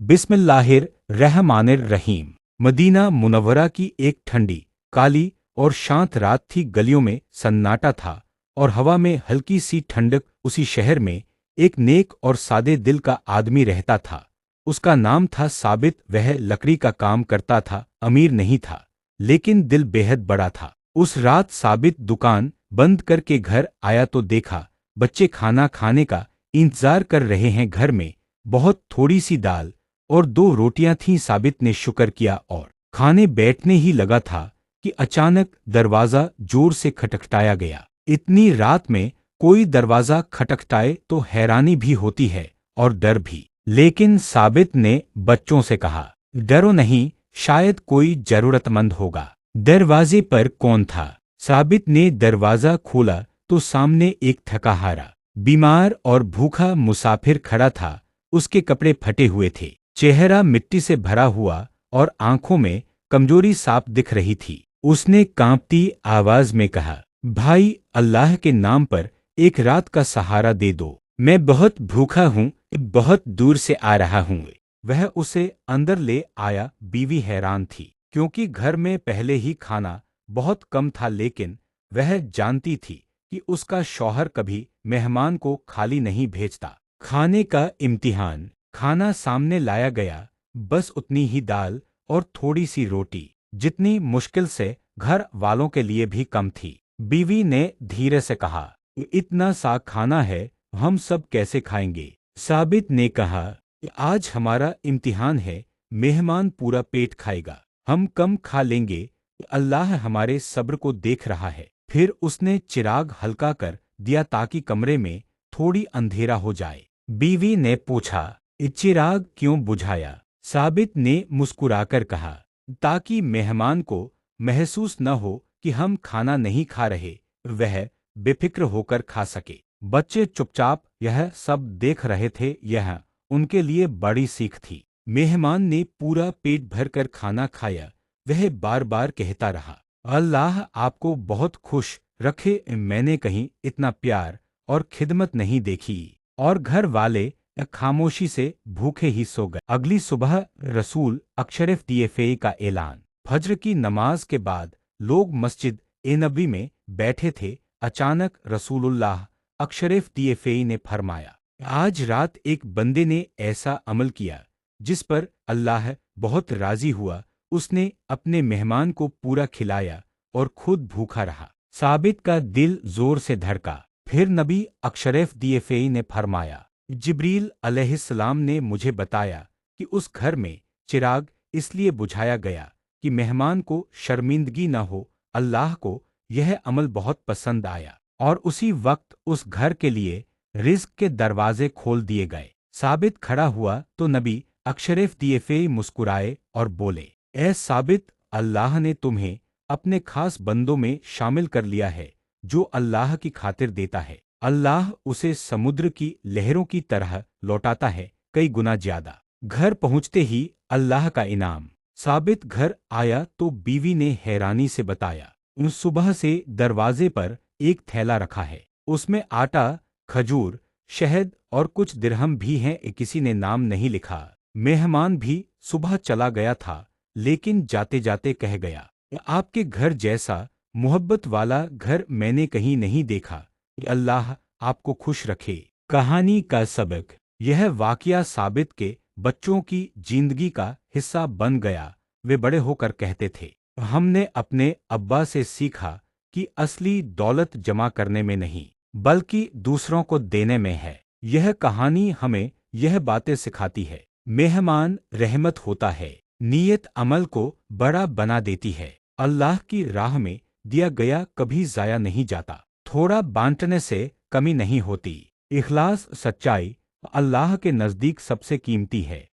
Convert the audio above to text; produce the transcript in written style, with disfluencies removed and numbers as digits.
बिस्मिल्लाहिर्रहमानिर्रहीम। Medina Munawwara की एक ठंडी, काली और शांत रात थी। गलियों में सन्नाटा था और हवा में हल्की सी ठंडक। उसी शहर में एक नेक और सादे दिल का आदमी रहता था। उसका नाम था साबित। वह लकड़ी का काम करता था, अमीर नहीं था, लेकिन दिल बेहद बड़ा था। उस रात साबित दुकान बंद करके घर आया तो देखा बच्चे खाना खाने का इंतजार कर रहे हैं। घर में बहुत थोड़ी सी दाल और 2 रोटियां थीं। साबित ने शुक्र किया और खाने बैठने ही लगा था कि अचानक दरवाजा जोर से खटखटाया गया। इतनी रात में कोई दरवाजा खटखटाए तो हैरानी भी होती है और डर भी। लेकिन साबित ने बच्चों से कहा, डरो नहीं, शायद कोई जरूरतमंद होगा। दरवाजे पर कौन था? साबित ने दरवाजा खोला तो सामने एक थकाहारा, बीमार और भूखा मुसाफिर खड़ा था। उसके कपड़े फटे हुए थे, चेहरा मिट्टी से भरा हुआ और आंखों में कमजोरी साफ दिख रही थी। उसने कांपती आवाज में कहा, भाई, अल्लाह के नाम पर एक रात का सहारा दे दो। मैं बहुत भूखा हूँ, बहुत दूर से आ रहा हूँ। वह उसे अंदर ले आया। बीवी हैरान थी क्योंकि घर में पहले ही खाना बहुत कम था, लेकिन वह जानती थी कि उसका शौहर कभी मेहमान को खाली नहीं भेजता। खाने का इम्तिहान। खाना सामने लाया गया, बस उतनी ही दाल और थोड़ी सी रोटी, जितनी मुश्किल से घर वालों के लिए भी कम थी। बीवी ने धीरे से कहा, इतना सा खाना है, हम सब कैसे खाएंगे? साबित ने कहा, आज हमारा इम्तिहान है, मेहमान पूरा पेट खाएगा, हम कम खा लेंगे। अल्लाह हमारे सब्र को देख रहा है। फिर उसने चिराग हल्का कर दिया ताकि कमरे में थोड़ी अंधेरा हो जाए। बीवी ने पूछा, चिराग क्यों बुझाया? साबित ने मुस्कुराकर कहा, ताकि मेहमान को महसूस न हो कि हम खाना नहीं खा रहे, वह बेफिक्र होकर खा सके। बच्चे चुपचाप यह सब देख रहे थे। यह उनके लिए बड़ी सीख थी। मेहमान ने पूरा पेट भरकर खाना खाया। वह बार बार कहता रहा, अल्लाह आपको बहुत खुश रखे। मैंने कहीं इतना प्यार और खिदमत नहीं देखी। और घर वाले खामोशी से भूखे ही सो गए। अगली सुबह रसूल अशरफ दीफई का ऐलान। फज्र की नमाज के बाद लोग मस्जिद ए नबी में बैठे थे। अचानक रसूलुल्लाह अशरफ दीफई ने फरमाया, आज रात एक बंदे ने ऐसा अमल किया जिस पर अल्लाह बहुत राजी हुआ। उसने अपने मेहमान को पूरा खिलाया और खुद भूखा रहा। साबित का दिल जोर से धड़का। फिर नबी अशरफ दीफई ने फरमाया, जिब्रील अलैहिस्सलाम ने मुझे बताया कि उस घर में चिराग इसलिए बुझाया गया कि मेहमान को शर्मिंदगी न हो। अल्लाह को यह अमल बहुत पसंद आया और उसी वक्त उस घर के लिए रिज़्क के दरवाजे खोल दिए गए। साबित खड़ा हुआ तो नबी अशरफ दीफई मुस्कुराए और बोले, ऐ साबित, अल्लाह ने तुम्हें अपने खास बंदों में शामिल कर लिया है। जो अल्लाह की खातिर देता है, अल्लाह उसे समुद्र की लहरों की तरह लौटाता है, कई गुना ज्यादा। घर पहुंचते ही अल्लाह का इनाम। साबित घर आया तो बीवी ने हैरानी से बताया, सुबह से दरवाजे पर एक थैला रखा है, उसमें आटा, खजूर, शहद और कुछ दिरहम भी हैं। किसी ने नाम नहीं लिखा। मेहमान भी सुबह चला गया था, लेकिन जाते जाते कह गया, आपके घर जैसा मोहब्बत वाला घर मैंने कहीं नहीं देखा। अल्लाह आपको खुश रखे। कहानी का सबक। यह वाकया साबित के बच्चों की जिंदगी का हिस्सा बन गया। वे बड़े होकर कहते थे, हमने अपने अब्बा से सीखा कि असली दौलत जमा करने में नहीं, बल्कि दूसरों को देने में है। यह कहानी हमें यह बातें सिखाती है, मेहमान रहमत होता है, नीयत अमल को बड़ा बना देती है। अल्लाह की राह में दिया गया कभी जाया नहीं जाता। थोड़ा बांटने से कमी नहीं होती। इखलास, सच्चाई अल्लाह के नजदीक सबसे कीमती है।